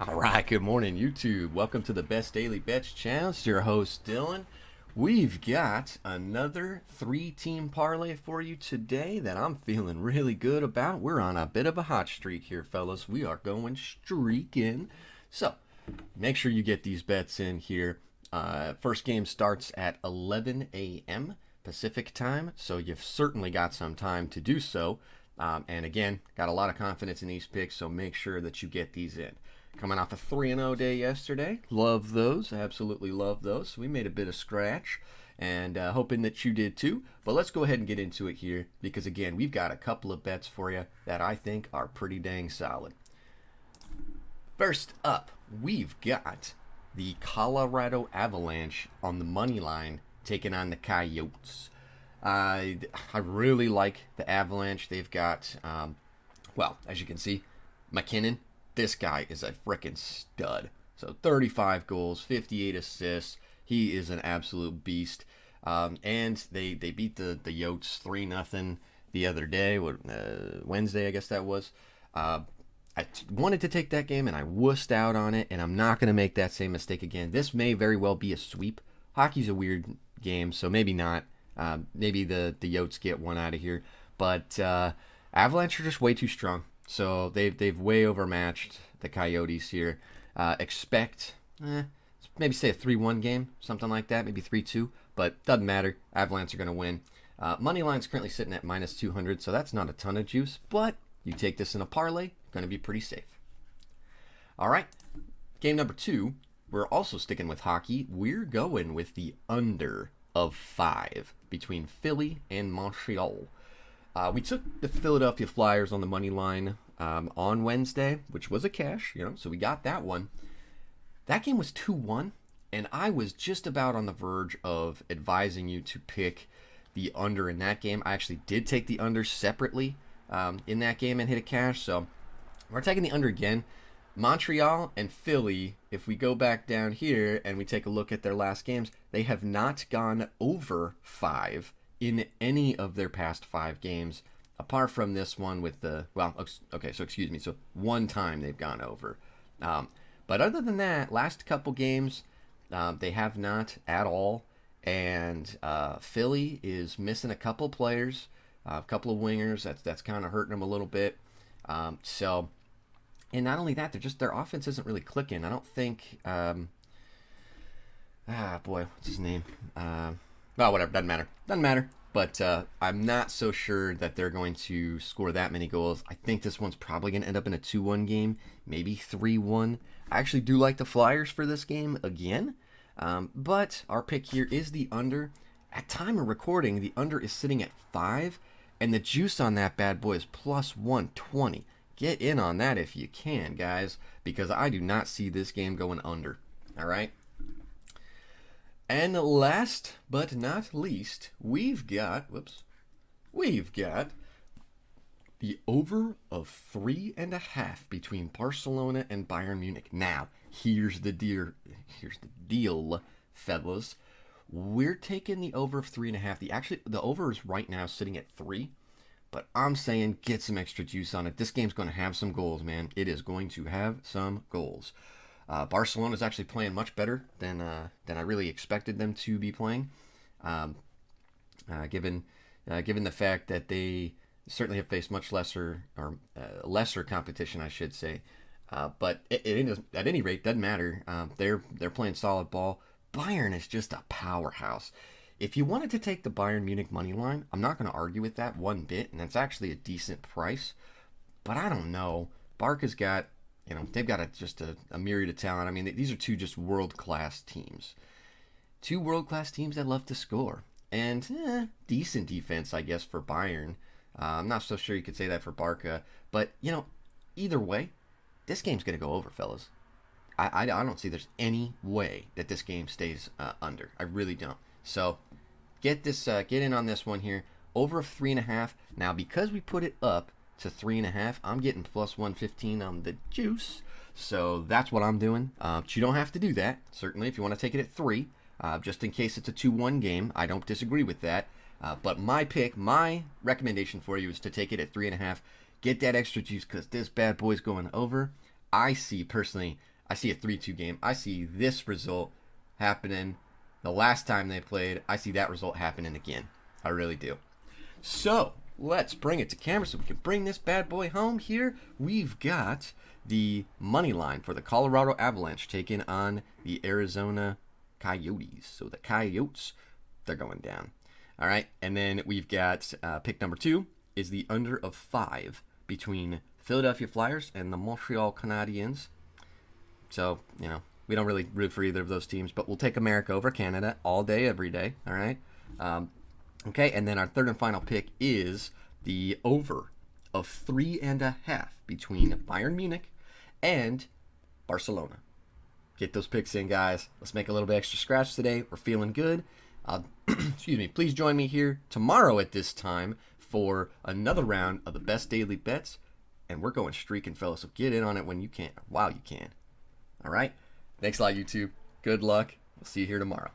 All right, good morning, YouTube. Welcome to the Best Daily Bets channel. It's your host, Dylan. We've got another three-team parlay for you today that I'm feeling really good about. We're on a bit of a hot streak here, fellas. We are going streaking. So, make sure you get these bets in here. First game starts at 11 a.m. Pacific time, so you've certainly got some time to do so. And again, got a lot of confidence in these picks, so make sure that you get these in. Coming off a 3-0 day yesterday. Love those. Absolutely love those. We made a bit of scratch and hoping that you did too. But let's go ahead and get into it here because, again, we've got a couple of bets for you that I think are pretty dang solid. First up, we've got the Colorado Avalanche on the money line taking on the Coyotes. I really like the Avalanche. They've got, as you can see, McKinnon. This guy is a freaking stud. So 35 goals, 58 assists. He is an absolute beast. And they beat the Yotes 3-0 the other day, Wednesday, I guess that was. I wanted to take that game, and I wussed out on it, and I'm not going to make that same mistake again. This may very well be a sweep. Hockey's a weird game, so maybe not. Maybe the Yotes get one out of here. But Avalanche are just way too strong. So they've way overmatched the Coyotes here. Expect maybe say a 3-1 game, something like that, maybe 3-2, but doesn't matter. Avalanche are going to win. Money line's currently sitting at minus 200, so that's not a ton of juice, but you take this in a parlay, going to be pretty safe. All right, game number 2. We're also sticking with hockey. We're going with the under of 5 between Philly and Montreal. We took the Philadelphia Flyers on the money line on Wednesday, which was a cash, so we got that one. That game was 2-1, and I was just about on the verge of advising you to pick the under in that game. I actually did take the under separately in that game and hit a cash, so we're taking the under again. Montreal and Philly, if we go back down here and we take a look at their last games, they have not gone over 5 in any of their past 5 games, apart from this one with so one time they've gone over. But other than that, last couple games, they have not at all. And Philly is missing a couple players, a couple of wingers. That's kind of hurting them a little bit. And not only that, their offense isn't really clicking. I don't think. What's his name? Whatever, doesn't matter. But I'm not so sure that they're going to score that many goals. I think this one's probably going to end up in a 2-1 game, maybe 3-1. I actually do like the Flyers for this game again. But our pick here is the under. At time of recording, the under is sitting at 5, and the juice on that bad boy is plus 120. Get in on that if you can, guys, because I do not see this game going under. All right? And last but not least, we've got the over of 3.5 between Barcelona and Bayern Munich. Now, here's the deal, fellas. We're taking the over of 3.5. The over is right now sitting at 3, but I'm saying get some extra juice on it. This game's going to have some goals, man. It is going to have some goals. Barcelona is actually playing much better than I really expected them to be playing, given the fact that they certainly have faced much lesser competition, I should say. But at any rate, doesn't matter. They're playing solid ball. Bayern is just a powerhouse. If you wanted to take the Bayern Munich money line, I'm not going to argue with that one bit, and it's actually a decent price. But I don't know. Barca's got. They've got a myriad of talent. I mean, these are two just world-class teams. Two world-class teams that love to score. And decent defense, I guess, for Bayern. I'm not so sure you could say that for Barca. But, either way, this game's going to go over, fellas. I don't see there's any way that this game stays under. I really don't. So, get in on this one here. Over of 3.5. Now, because we put it up to 3.5, I'm getting plus 115 on the juice, so that's what I'm doing. But you don't have to do that. Certainly, if you want to take it at 3, just in case it's a 2-1 game, I don't disagree with that. But my recommendation for you is to take it at 3.5. Get that extra juice because this bad boy's going over. I see personally I see a 3-2 game. I see this result happening the last time they played. I see that result happening again. I really do. So let's bring it to camera so we can bring this bad boy home here. We've got the money line for the Colorado Avalanche taking on the Arizona Coyotes. So the Coyotes, they're going down. All right, and then we've got pick number 2 is the under of 5 between Philadelphia Flyers and the Montreal Canadiens. So, we don't really root for either of those teams, but we'll take America over Canada all day, every day. All right. Okay, and then our third and final pick is the over of 3.5 between Bayern Munich and Barcelona. Get those picks in, guys. Let's make a little bit extra scratch today. We're feeling good. Excuse me. Please join me here tomorrow at this time for another round of the best daily bets. And we're going streaking, fellas. So get in on it when you can, while you can. All right. Thanks a lot, YouTube. Good luck. We'll see you here tomorrow.